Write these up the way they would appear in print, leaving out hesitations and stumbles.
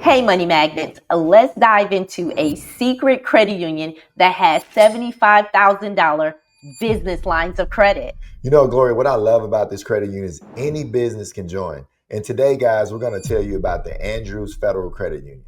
Hey, Money Magnets, let's dive into a secret credit union that has $75,000 business lines of credit. You know, Gloria, what I love about this credit union is any business can join. And today, guys, we're going to tell you about the Andrews Federal Credit Union.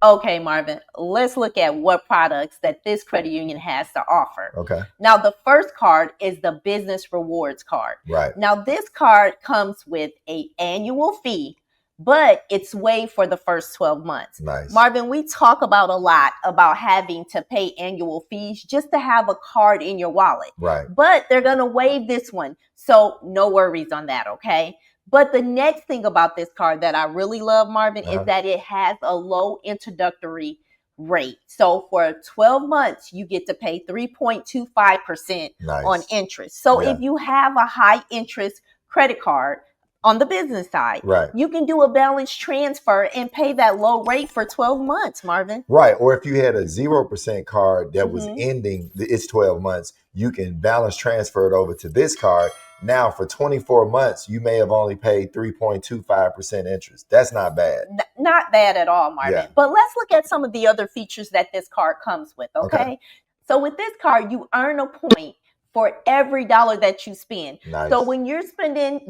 Okay, Marvin, let's look at what products that this credit union has to offer. Okay. Now, the first card is the Business Rewards card. Right. Now, this card comes with an annual fee, but it's waived for the first 12 months. Nice. Marvin, we talk about a lot about having to pay annual fees just to have a card in your wallet. Right. But they're going to waive this one. So no worries on that, okay? But the next thing about this card that I really love, Marvin, is that it has a low introductory rate. So for 12 months, you get to pay 3.25% on interest. So if you have a high interest credit card on the business side, you can do a balance transfer and pay that low rate for 12 months, Marvin. Right. Or if you had a 0% card that was ending its 12 months, you can balance transfer it over to this card. Now, for 24 months, you may have only paid 3.25% interest. That's not bad. Not bad at all, Marvin. But let's look at some of the other features that this card comes with, okay? So with this card, you earn a point for every dollar that you spend. So when you're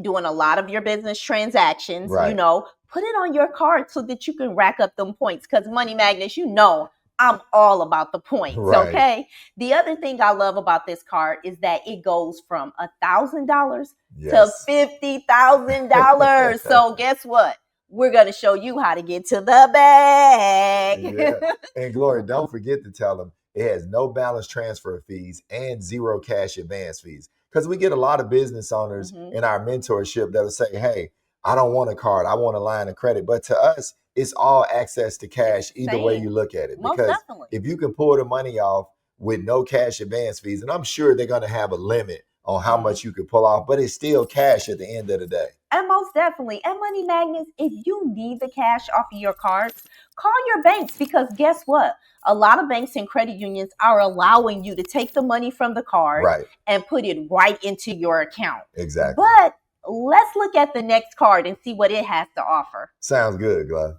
doing a lot of your business transactions, you know, put it on your card so that you can rack up them points. Because Money Magnets, you know, I'm all about the points, okay? The other thing I love about this card is that it goes from $1,000 to $50,000. So guess what? We're going to show you how to get to the bag. And Gloria, don't forget to tell them it has no balance transfer fees and zero cash advance fees. Because we get a lot of business owners in our mentorship that'll say, hey, I don't want a card, I want a line of credit. But to us, it's all access to cash either way you look at it. Because if you can pull the money off with no cash advance fees, and I'm sure they're going to have a limit on how much you can pull off, but it's still cash at the end of the day. And most definitely. And Money Magnets, if you need the cash off of your cards, call your banks, because guess what? A lot of banks and credit unions are allowing you to take the money from the card and put it right into your account. Exactly. But let's look at the next card and see what it has to offer. Sounds good, Glo.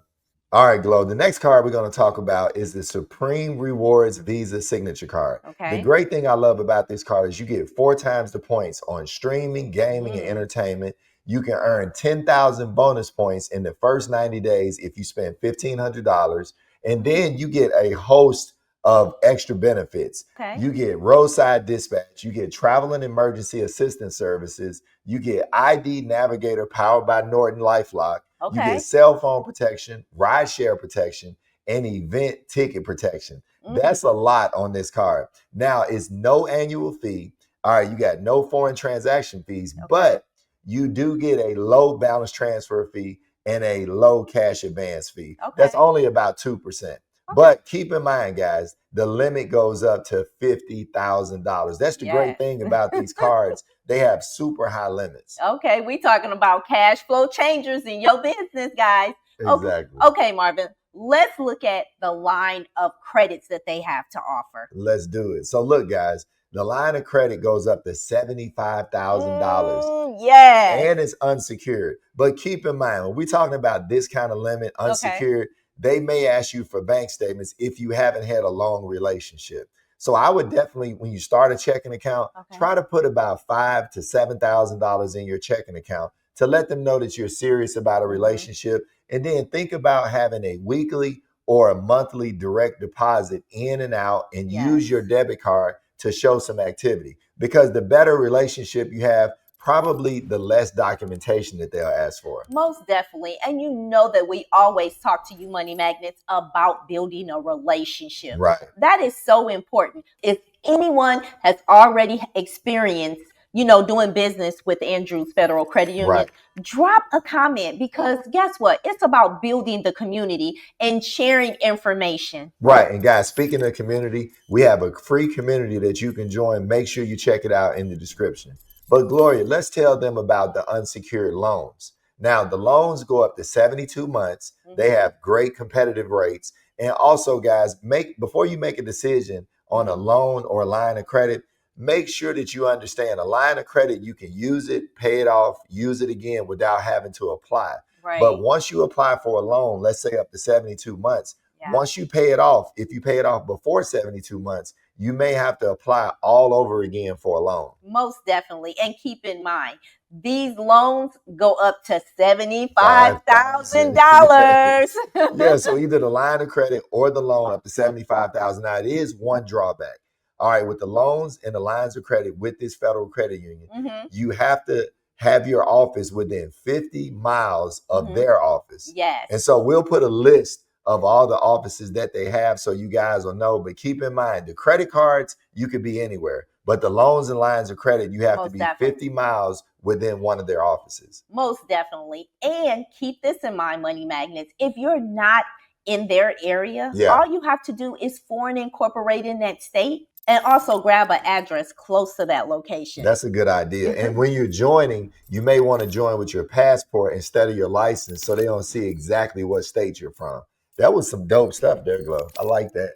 All right, Glo. The next card we're going to talk about is the Supreme Rewards Visa Signature Card. The great thing I love about this card is you get 4 times the points on streaming, gaming, and entertainment. You can earn 10,000 bonus points in the first 90 days if you spend $1,500. And then you get a host of extra benefits. You get roadside dispatch, you get travel and emergency assistance services, you get ID Navigator powered by Norton LifeLock, you get cell phone protection, ride share protection, and event ticket protection. That's a lot on this card. Now, it's no annual fee. All right, you got no foreign transaction fees, but you do get a low balance transfer fee and a low cash advance fee. That's only about 2%. But keep in mind, guys, the limit goes up to $50,000. That's the great thing about these cards. They have super high limits. Okay, we talking about cash flow changers in your business, guys. Exactly. Okay, Marvin, let's look at the line of credits that they have to offer. Let's do it. So look, guys, the line of credit goes up to $75,000. And it's unsecured. But keep in mind, when we're talking about this kind of limit, unsecured, they may ask you for bank statements if you haven't had a long relationship. So I would definitely, when you start a checking account, try to put about $5,000 to $7,000 in your checking account to let them know that you're serious about a relationship. And then think about having a weekly or a monthly direct deposit in and out, and use your debit card to show some activity. Because the better relationship you have, probably the less documentation that they'll ask for. Most definitely. And you know that we always talk to you Money Magnets about building a relationship. That is so important. If anyone has already experienced, you know, doing business with Andrews Federal Credit Union, drop a comment, because guess what? It's about building the community and sharing information. And guys, speaking of community, we have a free community that you can join. Make sure you check it out in the description. But Gloria, let's tell them about the unsecured loans. Now, the loans go up to 72 months. They have great competitive rates. And also, guys, before you make a decision on a loan or a line of credit, make sure that you understand a line of credit, you can use it, pay it off, use it again without having to apply. But once you apply for a loan, let's say up to 72 months, once you pay it off, if you pay it off before 72 months, you may have to apply all over again for a loan. Most definitely. And keep in mind, these loans go up to $75,000. Yeah, so either the line of credit or the loan up to $75,000. Now, it is one drawback. All right, with the loans and the lines of credit with this federal credit union, you have to have your office within 50 miles of their office. Yes. And so we'll put a list of all the offices that they have so you guys will know. But keep in mind, the credit cards, you could be anywhere. But the loans and lines of credit, you have to be 50 miles within one of their offices. Most definitely. And keep this in mind, money magnets. If you're not in their area, all you have to do is foreign incorporate in that state and also grab an address close to that location. That's a good idea. And when you're joining, you may want to join with your passport instead of your license so they don't see exactly what state you're from. That was some dope stuff there, Glo. I like that.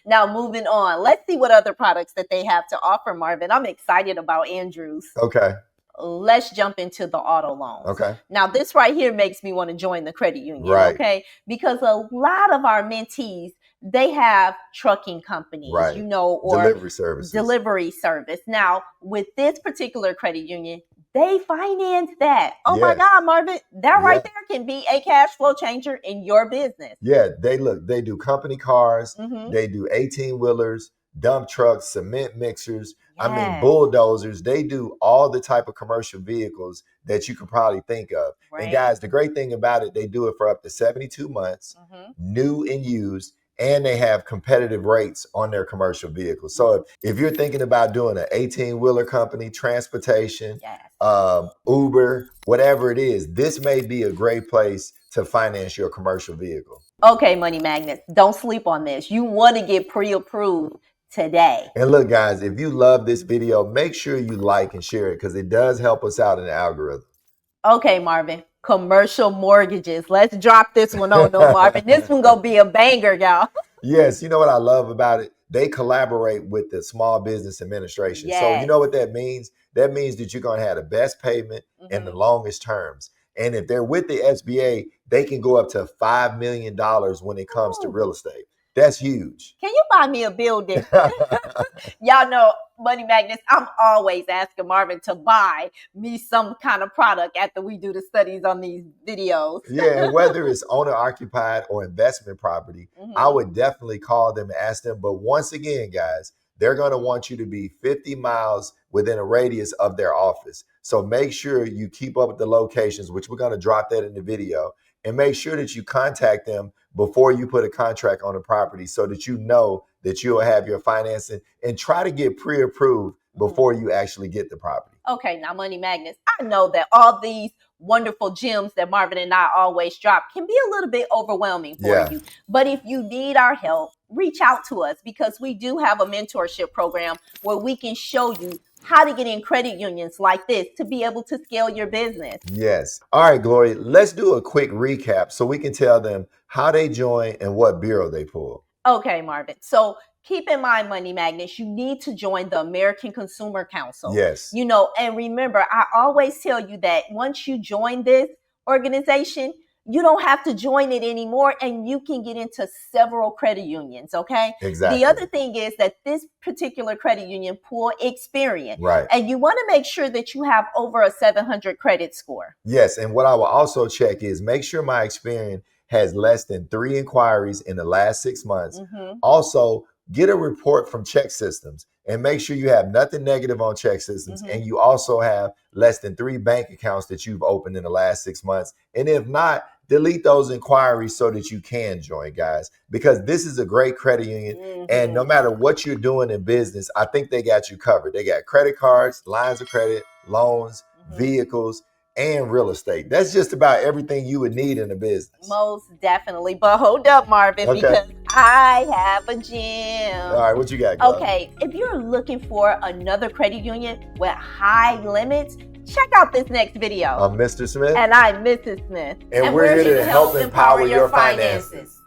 Now, moving on. Let's see what other products that they have to offer, Marvin. I'm excited about Andrews. Okay. Let's jump into the auto loans. Okay. Now, this right here makes me want to join the credit union, okay? Because a lot of our mentees, they have trucking companies, you know, or delivery service. Now, with this particular credit union, they finance that. Oh my God, Marvin, that right there can be a cash flow changer in your business. Yeah, they do company cars, they do 18-wheelers, dump trucks, cement mixers, I mean, bulldozers. They do all the type of commercial vehicles that you could probably think of. And guys, the great thing about it, they do it for up to 72 months, new and used. And they have competitive rates on their commercial vehicles. So if you're thinking about doing an 18-wheeler company, transportation, Uber, whatever it is, this may be a great place to finance your commercial vehicle. Okay, money magnets, don't sleep on this. You want to get pre-approved today. And look, guys, if you love this video, make sure you like and share it because it does help us out in the algorithm. Okay, Marvin. Commercial mortgages. Let's drop this one on them, Marvin. This one gonna be a banger, y'all. Yes, you know what I love about it? They collaborate with the Small Business Administration. So you know what that means? That means that you're gonna have the best payment and the longest terms. And if they're with the SBA, they can go up to $5 million when it comes to real estate. That's huge. Can you buy me a building? Y'all know, money magnets, I'm always asking Marvin to buy me some kind of product after we do the studies on these videos. Yeah, and whether it's owner-occupied or investment property, I would definitely call them and ask them. But once again, guys, they're going to want you to be 50 miles within a radius of their office. So make sure you keep up with the locations, which we're going to drop that in the video. And make sure that you contact them before you put a contract on the property so that you know that you'll have your financing, and try to get pre-approved before you actually get the property. Okay, now money magnets, I know that all these wonderful gems that Marvin and I always drop can be a little bit overwhelming for you. But if you need our help, reach out to us because we do have a mentorship program where we can show you how to get in credit unions like this to be able to scale your business. Yes. All right, Glory, let's do a quick recap so we can tell them how they join and what bureau they pull. Okay, Marvin. So keep in mind, money magnets, you need to join the American Consumer Council. Yes. You know, and remember, I always tell you that once you join this organization, you don't have to join it anymore and you can get into several credit unions, okay? Exactly. The other thing is that this particular credit union pool experience. Right. And you want to make sure that you have over a 700 credit score. Yes, and what I will also check is make sure my Experian has less than 3 inquiries in the last 6 months. Also, get a report from Check Systems and make sure you have nothing negative on Check Systems. And you also have less than 3 bank accounts that you've opened in the last 6 months. And if not, delete those inquiries so that you can join, guys, because this is a great credit union. And no matter what you're doing in business, I think they got you covered. They got credit cards, lines of credit, loans, vehicles, and real estate. That's just about everything you would need in a business. Most definitely. But hold up, Marvin, because I have a gem. All right, what you got, Glo? Okay, if you're looking for another credit union with high limits, check out this next video. I'm Mr. Smith. And I'm Mrs. Smith. And we're here to help empower your finances.